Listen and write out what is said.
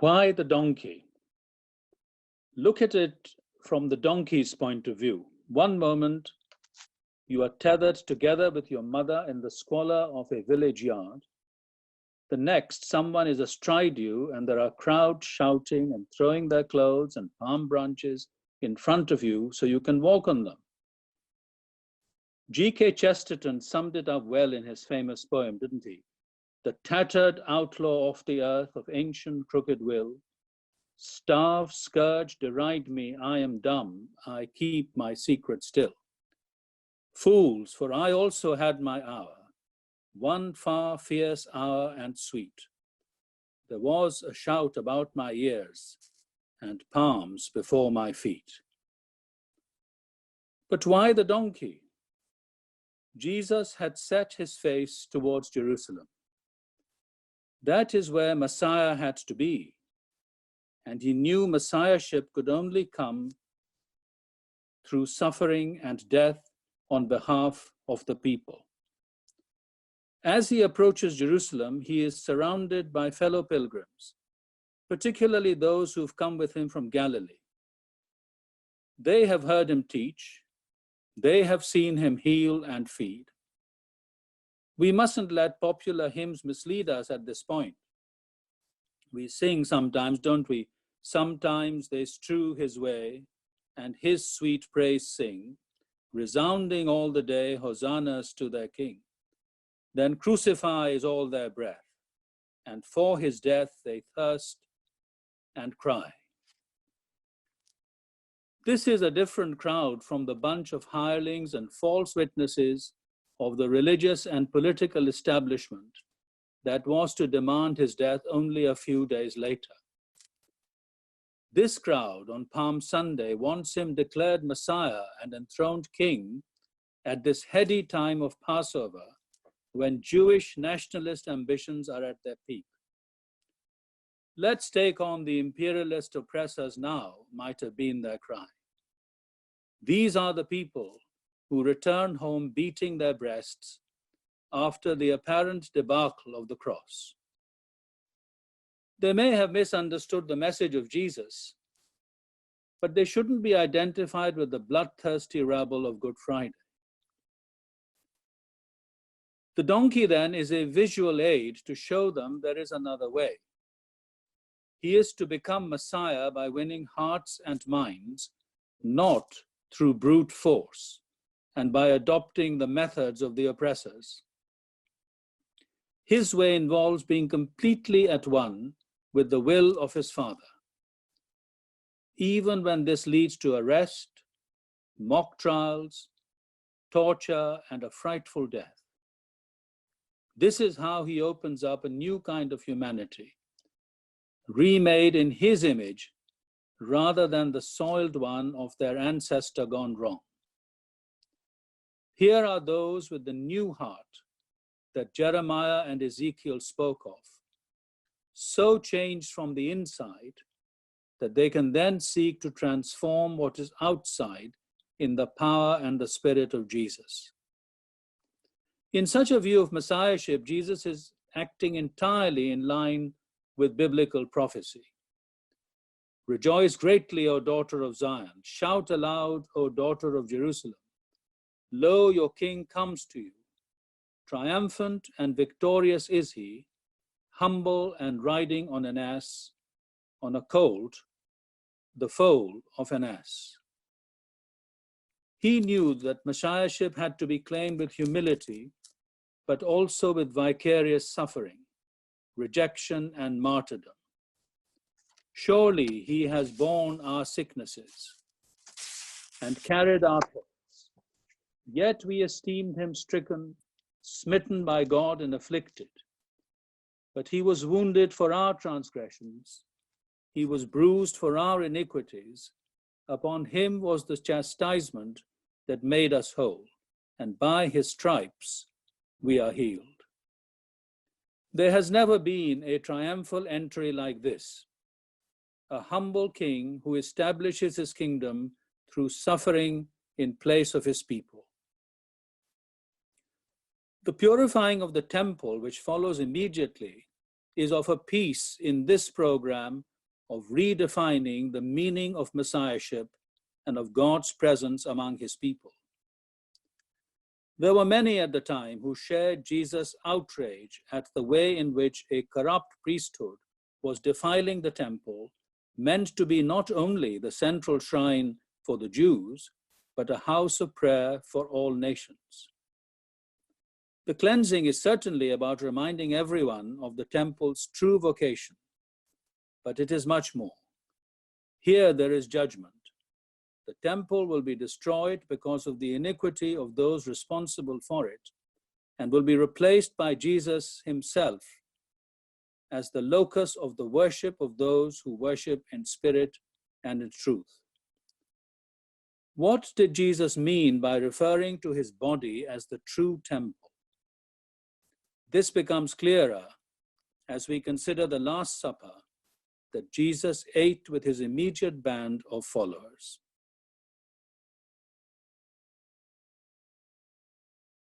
Why the donkey? Look at it from the donkey's point of view. One moment, you are tethered together with your mother in the squalor of a village yard. The next, someone is astride you, and there are crowds shouting and throwing their clothes and palm branches in front of you so you can walk on them. G.K. Chesterton summed it up well in his famous poem, didn't he? The tattered outlaw of the earth of ancient crooked will, starve, scourge, deride me, I am dumb, I keep my secret still. Fools, for I also had my hour, one far fierce hour and sweet. There was a shout about my ears and palms before my feet. But why the donkey? Jesus had set his face towards Jerusalem. That is where Messiah had to be. And he knew Messiahship could only come through suffering and death on behalf of the people. As he approaches Jerusalem, he is surrounded by fellow pilgrims, particularly those who've come with him from Galilee. They have heard him teach. They have seen him heal and feed. We mustn't let popular hymns mislead us at this point. We sing sometimes, don't we? Sometimes they strew his way, and his sweet praise sing, resounding all the day, hosannas to their King. Then crucify is all their breath, and for his death they thirst and cry. This is a different crowd from the bunch of hirelings and false witnesses of the religious and political establishment that was to demand his death only a few days later. This crowd on Palm Sunday wants him declared Messiah and enthroned King at this heady time of Passover, when Jewish nationalist ambitions are at their peak. Let's take on the imperialist oppressors now, might have been their cry. These are the people who return home beating their breasts after the apparent debacle of the cross. They may have misunderstood the message of Jesus, but they shouldn't be identified with the bloodthirsty rabble of Good Friday. The donkey then is a visual aid to show them there is another way. He is to become Messiah by winning hearts and minds, not through brute force and by adopting the methods of the oppressors. His way involves being completely at one with the will of his Father, even when this leads to arrest, mock trials, torture, and a frightful death. This is how he opens up a new kind of humanity, remade in his image rather than the soiled one of their ancestor gone wrong. Here are those with the new heart that Jeremiah and Ezekiel spoke of, so changed from the inside that they can then seek to transform what is outside in the power and the spirit of Jesus. In such a view of Messiahship, Jesus is acting entirely in line with biblical prophecy. Rejoice greatly, O daughter of Zion. Shout aloud, O daughter of Jerusalem. Lo, your king comes to you. Triumphant and victorious is he, humble and riding on an ass, on a colt, the foal of an ass. He knew that Messiahship had to be claimed with humility, but also with vicarious suffering, rejection, and martyrdom. Surely he has borne our sicknesses and carried our pains. Yet we esteemed him stricken, smitten by God, and afflicted. But he was wounded for our transgressions. He was bruised for our iniquities. Upon him was the chastisement that made us whole, and by his stripes we are healed. There has never been a triumphal entry like this, a humble king who establishes his kingdom through suffering in place of his people. The purifying of the temple, which follows immediately, is of a piece in this program of redefining the meaning of Messiahship and of God's presence among his people. There were many at the time who shared Jesus' outrage at the way in which a corrupt priesthood was defiling the temple, meant to be not only the central shrine for the Jews, but a house of prayer for all nations. The cleansing is certainly about reminding everyone of the temple's true vocation, but it is much more. Here there is judgment. The temple will be destroyed because of the iniquity of those responsible for it, and will be replaced by Jesus himself as the locus of the worship of those who worship in spirit and in truth. What did Jesus mean by referring to his body as the true temple? This becomes clearer as we consider the Last Supper that Jesus ate with his immediate band of followers.